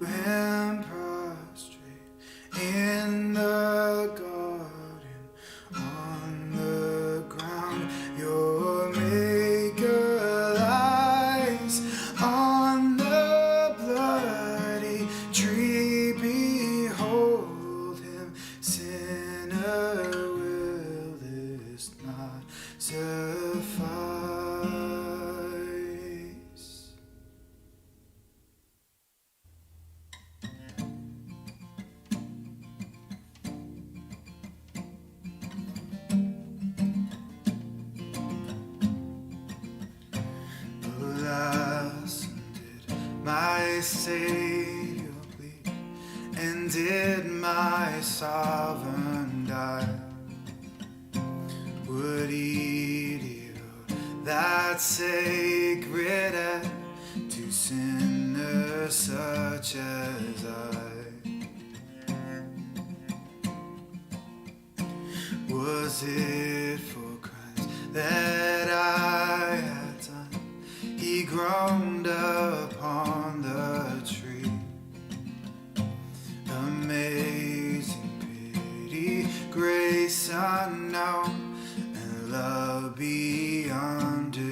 when prostrate in the garden on the ground. Your Maker lies on the bloody tree. Behold him, sinner, will this not suffice? Alas, did my Savior bleed, and did my sovereign die? Would he devote that sacred act to sinners such as I? Was it for crimes that I had done he groaned upon the tree? Amazing pity, grace unknown, and love beyond degree.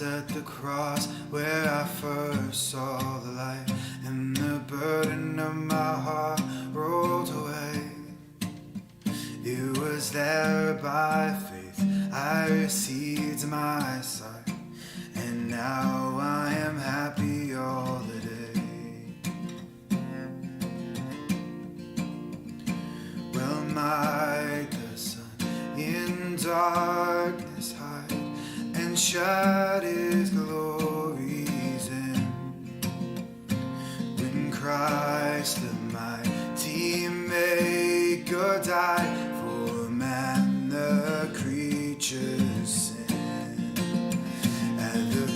At the cross, where I first saw the light, and the burden of my heart rolled away. It was there by faith I received my sight, and now I am happy all the day. Well, might the sun in darkness hide and shut his glories in, when Christ the mighty Maker died for man, the creature's sin. At the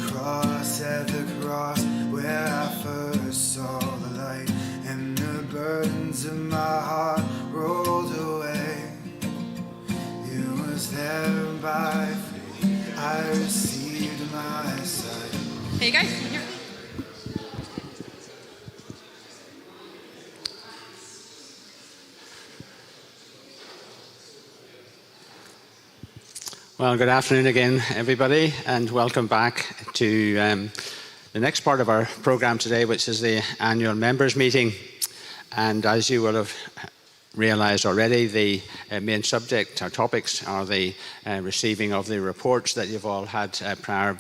cross, where I first saw the light, and the burdens of my heart rolled away. It was there by faith I received my sight. Hey guys, here. Well, good afternoon again, everybody, and welcome back to the next part of our program today, which is the annual members meeting. And as you will have realized already, the main subject, our topics, are the receiving of the reports that you've all had prior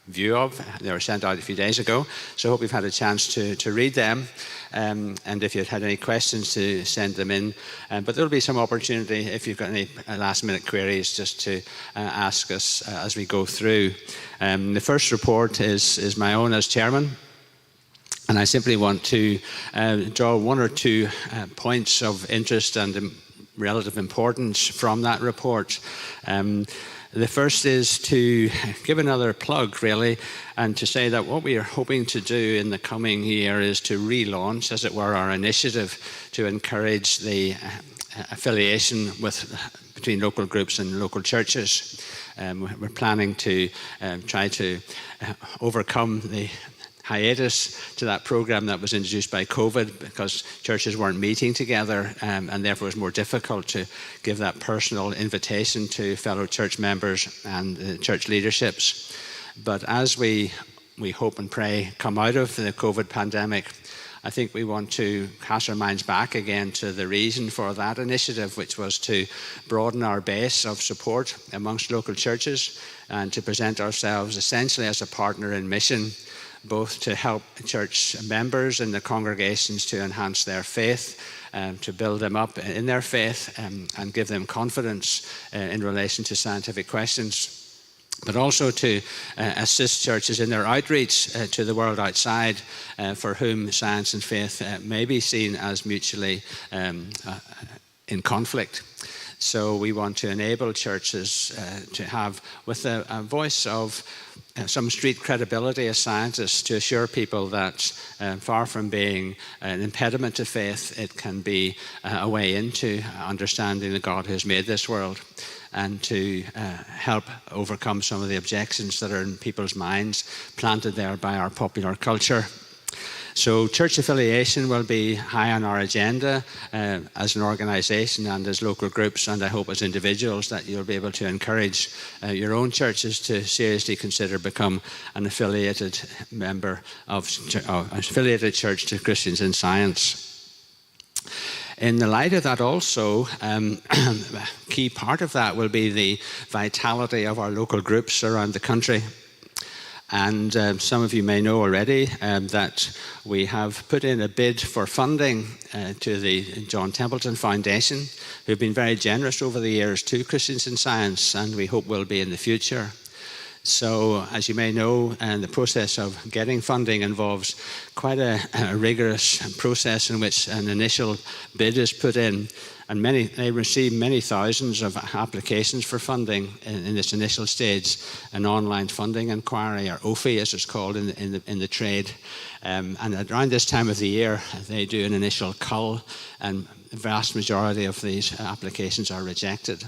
view of. They were sent out a few days ago, so I hope you've had a chance to read them, and if you've had any questions, to send them in. But there'll be some opportunity, if you've got any last minute queries, just to ask us as we go through. The first report is my own as chairman, and I simply want to draw one or two points of interest and relative importance from that report. The first is to give another plug, really, and to say that what we are hoping to do in the coming year is to relaunch, as it were, our initiative to encourage the affiliation between local groups and local churches. We're planning to try to overcome the hiatus to that program that was introduced by COVID, because churches weren't meeting together, and therefore it was more difficult to give that personal invitation to fellow church members and church leaderships. But as we hope and pray come out of the COVID pandemic, I think we want to cast our minds back again to the reason for that initiative, which was to broaden our base of support amongst local churches and to present ourselves essentially as a partner in mission, both to help church members and the congregations to enhance their faith, to build them up in their faith, and give them confidence in relation to scientific questions, but also to assist churches in their outreach to the world outside, for whom science and faith may be seen as mutually in conflict. So we want to enable churches to have, with a voice of some street credibility as scientists, to assure people that far from being an impediment to faith, it can be a way into understanding the God who has made this world, and to help overcome some of the objections that are in people's minds, planted there by our popular culture. So church affiliation will be high on our agenda as an organisation and as local groups, and I hope as individuals that you'll be able to encourage your own churches to seriously consider become an affiliated member of affiliated church to Christians in Science. In the light of that also, a key part of that will be the vitality of our local groups around the country. And some of you may know already that we have put in a bid for funding to the John Templeton Foundation, who've been very generous over the years to Christians in Science, and we hope will be in the future. So, as you may know, the process of getting funding involves quite a rigorous process in which an initial bid is put in. And they receive many thousands of applications for funding in this initial stage, an online funding inquiry, or OFI as it's called in the trade. And around this time of the year, they do an initial cull, and the vast majority of these applications are rejected.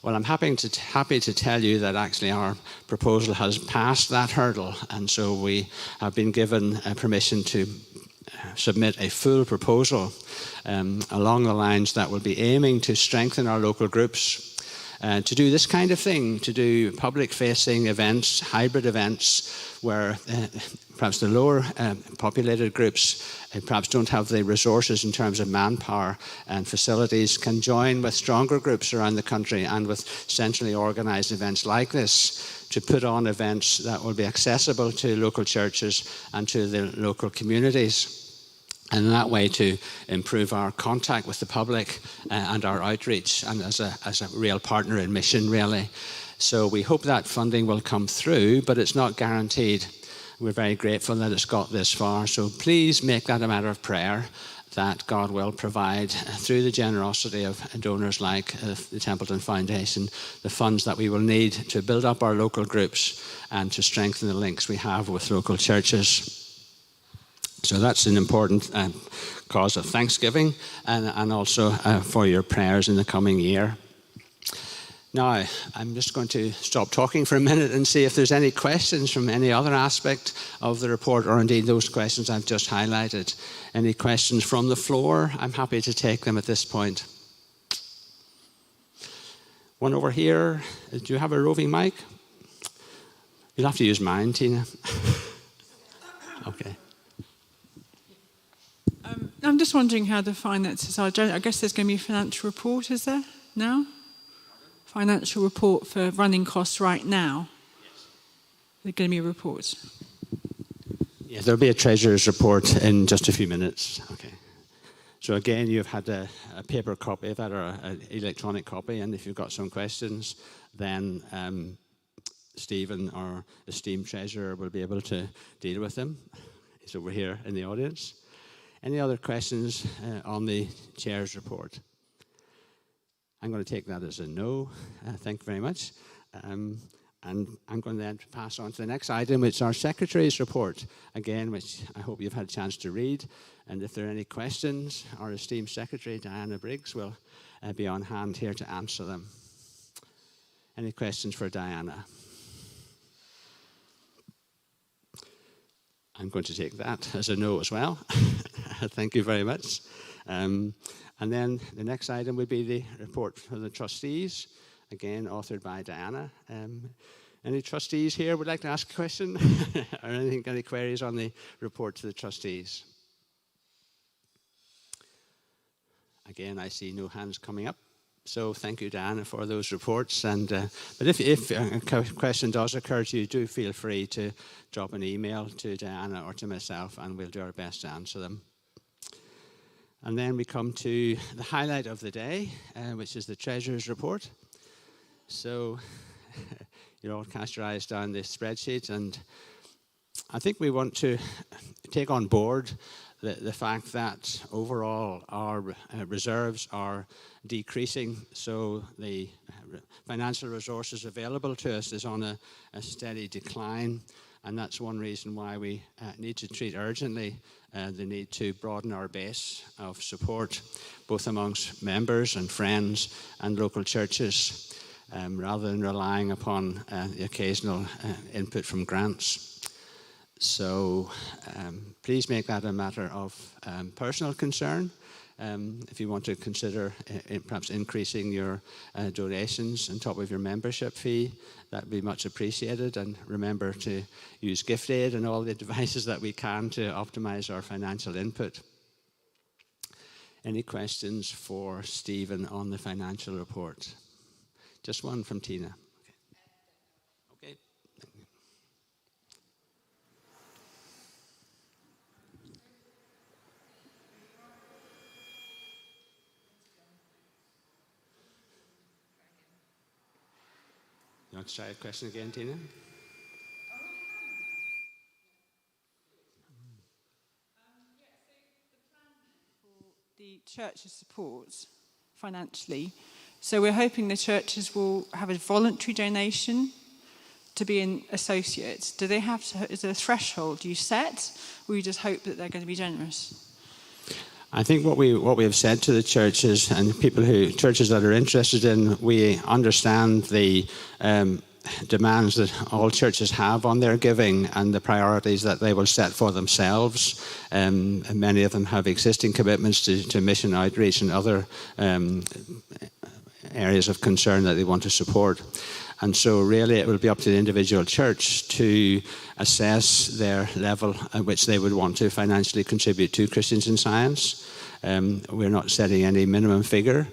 Well, I'm happy to tell you that actually our proposal has passed that hurdle, and so we have been given permission to submit a full proposal along the lines that will be aiming to strengthen our local groups, to do this kind of thing, to do public-facing events, hybrid events, where perhaps the lower populated groups perhaps don't have the resources in terms of manpower and facilities, can join with stronger groups around the country and with centrally organised events like this to put on events that will be accessible to local churches and to the local communities. And in that way to improve our contact with the public and our outreach, and as a real partner in mission, really. So we hope that funding will come through, but it's not guaranteed. We're very grateful that it's got this far. So please make that a matter of prayer, that God will provide, through the generosity of donors like the Templeton Foundation, the funds that we will need to build up our local groups and to strengthen the links we have with local churches. So that's an important cause of thanksgiving, and also for your prayers in the coming year. Now, I'm just going to stop talking for a minute and see if there's any questions from any other aspect of the report, or indeed those questions I've just highlighted. Any questions from the floor? I'm happy to take them at this point. One over here. Do you have a roving mic? You'll have to use mine, Tina. Okay. I'm just wondering how the finances are. I guess there's going to be a financial report, is there, now? Financial report for running costs right now? Yes. There's going to be a report? Yeah, there'll be a treasurer's report in just a few minutes. Okay. So again, you've had a paper copy of that, or an electronic copy, and if you've got some questions, then Stephen, our esteemed treasurer, will be able to deal with them. He's over here in the audience. Any other questions on the chair's report? I'm going to take that as a no. Thank you very much. And I'm going to then pass on to the next item, which is our secretary's report, again, which I hope you've had a chance to read. And if there are any questions, our esteemed secretary, Diana Briggs, will be on hand here to answer them. Any questions for Diana? I'm going to take that as a no as well. Thank you very much. And then the next item would be the report for the trustees, again authored by Diana. Any trustees here would like to ask a question? Or any queries on the report to the trustees? Again, I see no hands coming up. So thank you, Diana, for those reports. And but if a question does occur to you, do feel free to drop an email to Diana or to myself, and we'll do our best to answer them. And then we come to the highlight of the day, which is the Treasurer's report. So you all cast your eyes down the spreadsheet, and I think we want to take on board the fact that overall our reserves are decreasing, so the financial resources available to us is on a steady decline, and that's one reason why we need to treat urgently the need to broaden our base of support, both amongst members and friends and local churches, rather than relying upon the occasional input from grants. So please make that a matter of personal concern. If you want to consider perhaps increasing your donations on top of your membership fee, that would be much appreciated. And remember to use gift aid and all the devices that we can to optimize our financial input. Any questions for Stephen on the financial report? Just one from Tina. Okay. You want to try a question again, Tina? The church's support financially. So we're hoping the churches will have a voluntary donation to be an associate. Do they have to, is there a threshold you set, or you just hope that they're going to be generous? I think what we have said to the churches and churches that are interested in, we understand the demands that all churches have on their giving and the priorities that they will set for themselves. Many of them have existing commitments to mission outreach and other areas of concern that they want to support. And so really it will be up to the individual church to assess their level at which they would want to financially contribute to Christians in Science. We're not setting any minimum figure.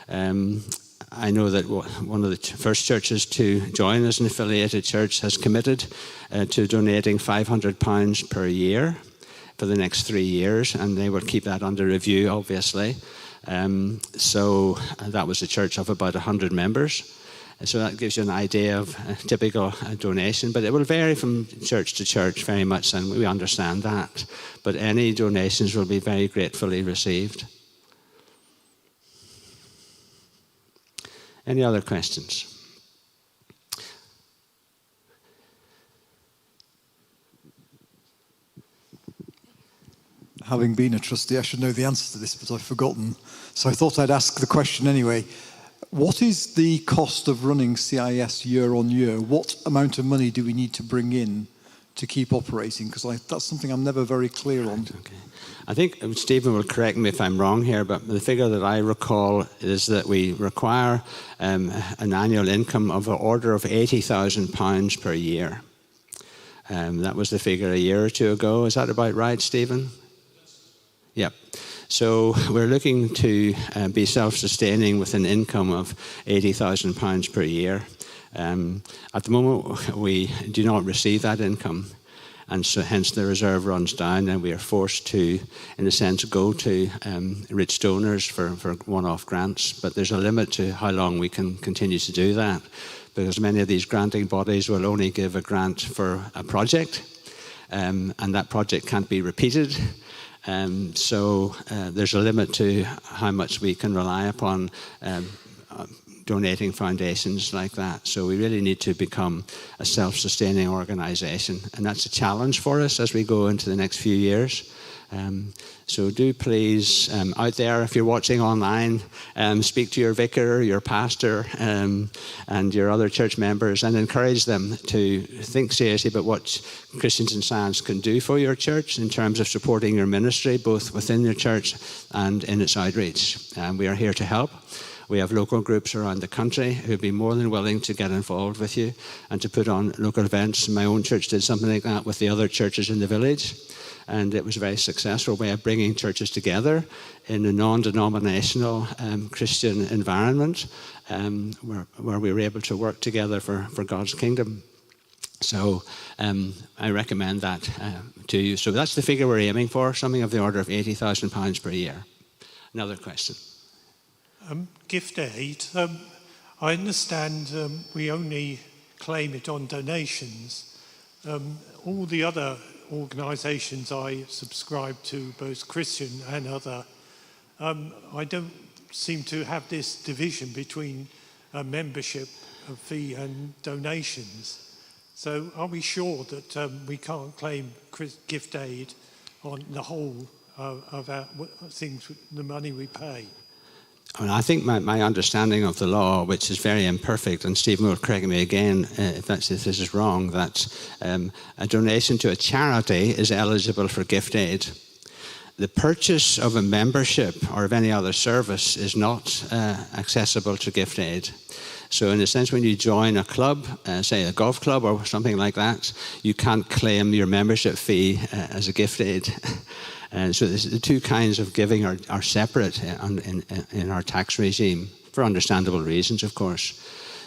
I know that one of the first churches to join as an affiliated church has committed to donating £500 per year for the next 3 years, and they will keep that under review, obviously. So that was a church of about 100 members. So that gives you an idea of a typical donation, but it will vary from church to church very much, and we understand that. But any donations will be very gratefully received. Any other questions? Having been a trustee, I should know the answer to this, but I've forgotten. So I thought I'd ask the question anyway. What is the cost of running CiS year on year? What amount of money do we need to bring in to keep operating? Because that's something I'm never very clear on. Okay. I think Stephen will correct me if I'm wrong here, but the figure that I recall is that we require an annual income of an order of £80,000 per year. That was the figure a year or two ago. Is that about right, Stephen? Yep. So we're looking to be self-sustaining with an income of £80,000 per year. At the moment, we do not receive that income, and so hence the reserve runs down, and we are forced to, in a sense, go to rich donors for one-off grants. But there's a limit to how long we can continue to do that, because many of these granting bodies will only give a grant for a project, and that project can't be repeated. So there's a limit to how much we can rely upon donating foundations like that. So we really need to become a self-sustaining organisation, and that's a challenge for us as we go into the next few years. So do please, out there, if you're watching online, speak to your vicar, your pastor, and your other church members, and encourage them to think seriously about what Christians in Science can do for your church in terms of supporting your ministry, both within your church and in its outreach. We are here to help. We have local groups around the country who'd be more than willing to get involved with you and to put on local events. My own church did something like that with the other churches in the village, and it was a very successful way of bringing churches together in a non-denominational Christian environment where we were able to work together for God's kingdom. So I recommend that to you. So that's the figure we're aiming for, something of the order of £80,000 per year. Another question. Gift aid. I understand we only claim it on donations. All the other organisations I subscribe to, both Christian and other, I don't seem to have this division between membership fee and donations. So are we sure that we can't claim gift aid on the whole of our things, the money we pay? I think my understanding of the law, which is very imperfect, and Stephen will correct me again if this is wrong, that a donation to a charity is eligible for gift aid. The purchase of a membership or of any other service is not accessible to gift aid. So in a sense, when you join a club, say a golf club or something like that, you can't claim your membership fee as a gift aid. So the two kinds of giving are separate in our tax regime, for understandable reasons, of course.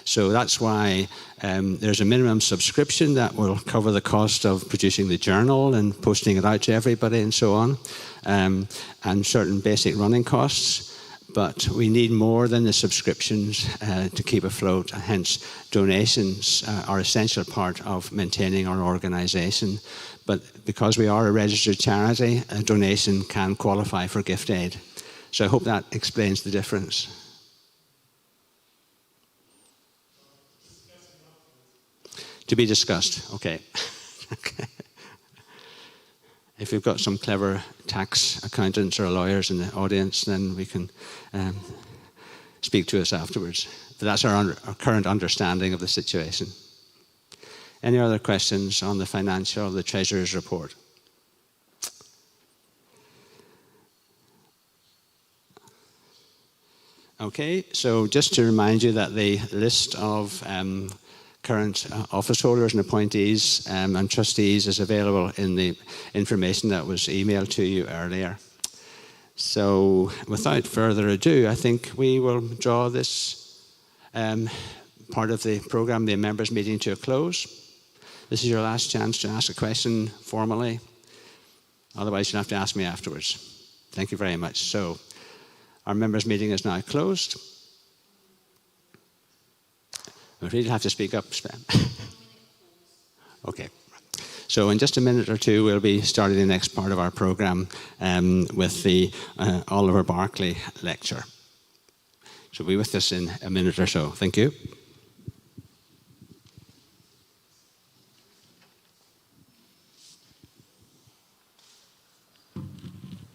So that's why there's a minimum subscription that will cover the cost of producing the journal and posting it out to everybody and so on, and certain basic running costs. But we need more than the subscriptions to keep afloat. Hence, donations are an essential part of maintaining our organisation. But because we are a registered charity, a donation can qualify for gift aid. So I hope that explains the difference. To be discussed, okay. Okay. If you've got some clever tax accountants or lawyers in the audience, then we can speak to us afterwards. But that's our current understanding of the situation. Any other questions on the financial, the Treasurer's report? Okay, so just to remind you that the list of current office holders and appointees and trustees is available in the information that was emailed to you earlier. So without further ado, I think we will draw this part of the programme, the members' meeting, to a close. This is your last chance to ask a question formally. Otherwise, you'll have to ask me afterwards. Thank you very much. So our members' meeting is now closed. We really have to speak up, Sven. Okay. So in just a minute or two, we'll be starting the next part of our programme with the Oliver Barkley lecture. So be with us in a minute or so. Thank you.